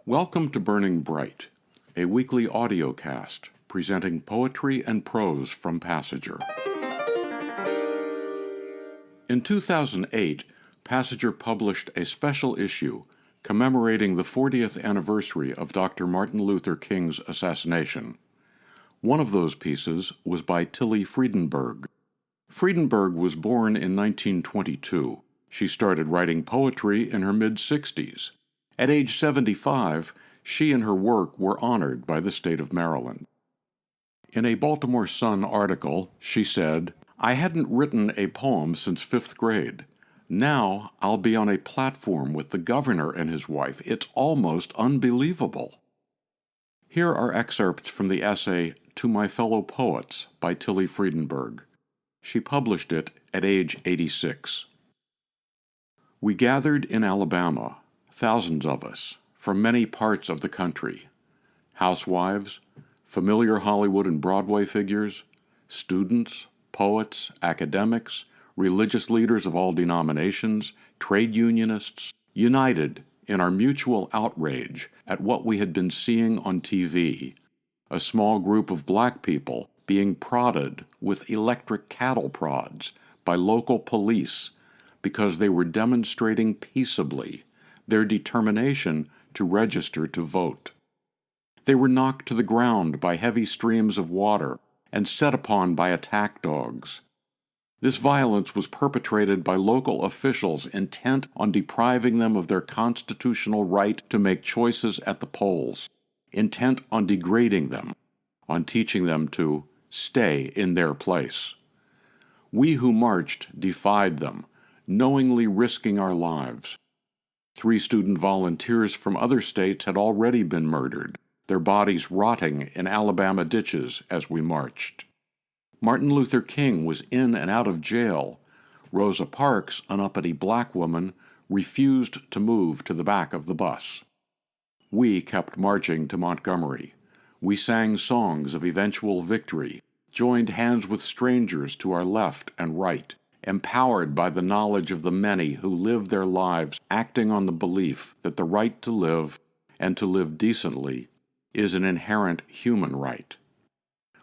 Welcome to Burning Bright, a weekly audiocast presenting poetry and prose from Passager. In 2008, Passager published a special issue commemorating the 40th anniversary of Dr. Martin Luther King's assassination. One of those pieces was by Tilly Friedenberg. Friedenberg was born in 1922. She started writing poetry in her mid-60s. At age 75, she and her work were honored by the state of Maryland. In a Baltimore Sun article, she said, "I hadn't written a poem since 5th grade. Now I'll be on a platform with the governor and his wife. It's almost unbelievable." Here are excerpts from the essay To My Fellow Poets by Tilly Friedenberg. She published it at age 86. We gathered in Alabama, thousands of us, from many parts of the country. Housewives, familiar Hollywood and Broadway figures, students, poets, academics, religious leaders of all denominations, trade unionists, united in our mutual outrage at what we had been seeing on TV, a small group of black people being prodded with electric cattle prods by local police because they were demonstrating peaceably their determination to register to vote. They were knocked to the ground by heavy streams of water and set upon by attack dogs. This violence was perpetrated by local officials intent on depriving them of their constitutional right to make choices at the polls, intent on degrading them, on teaching them to stay in their place. We who marched defied them, knowingly risking our lives. 3 student volunteers from other states had already been murdered, their bodies rotting in Alabama ditches as we marched. Martin Luther King was in and out of jail. Rosa Parks, an uppity black woman, refused to move to the back of the bus. We kept marching to Montgomery. We sang songs of eventual victory, joined hands with strangers to our left and right, empowered by the knowledge of the many who live their lives acting on the belief that the right to live, and to live decently, is an inherent human right.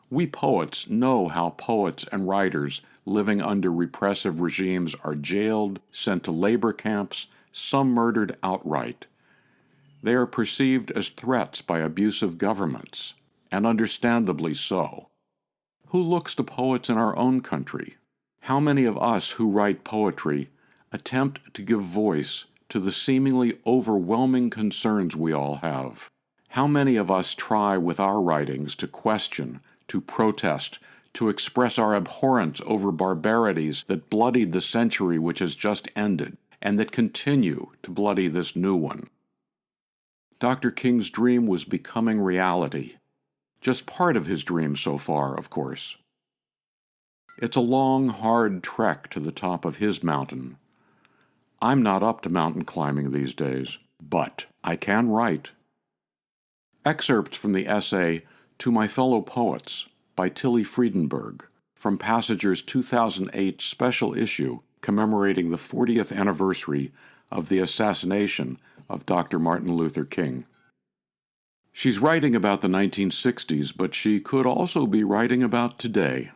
We poets know how poets and writers living under repressive regimes are jailed, sent to labor camps, some murdered outright. They are perceived as threats by abusive governments, and understandably so. Who looks to poets in our own country? How many of us who write poetry attempt to give voice to the seemingly overwhelming concerns we all have? How many of us try with our writings to question, to protest, to express our abhorrence over barbarities that bloodied the century which has just ended, and that continue to bloody this new one? Dr. King's dream was becoming reality. Just part of his dream so far, of course. It's a long, hard trek to the top of his mountain. I'm not up to mountain climbing these days, but I can write. Excerpts from the essay To My Fellow Poets by Tilly Friedenberg from Passager's 2008 special issue commemorating the 40th anniversary of the assassination of Dr. Martin Luther King. She's writing about the 1960s, but she could also be writing about today.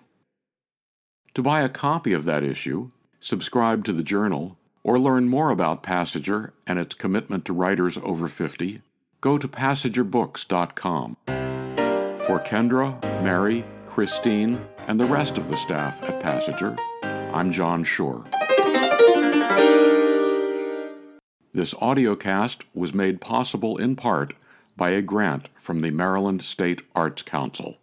To buy a copy of that issue, subscribe to the journal, or learn more about Passager and its commitment to writers over 50, go to PassagerBooks.com. For Kendra, Mary, Christine, and the rest of the staff at Passager, I'm John Shore. This audiocast was made possible in part by a grant from the Maryland State Arts Council.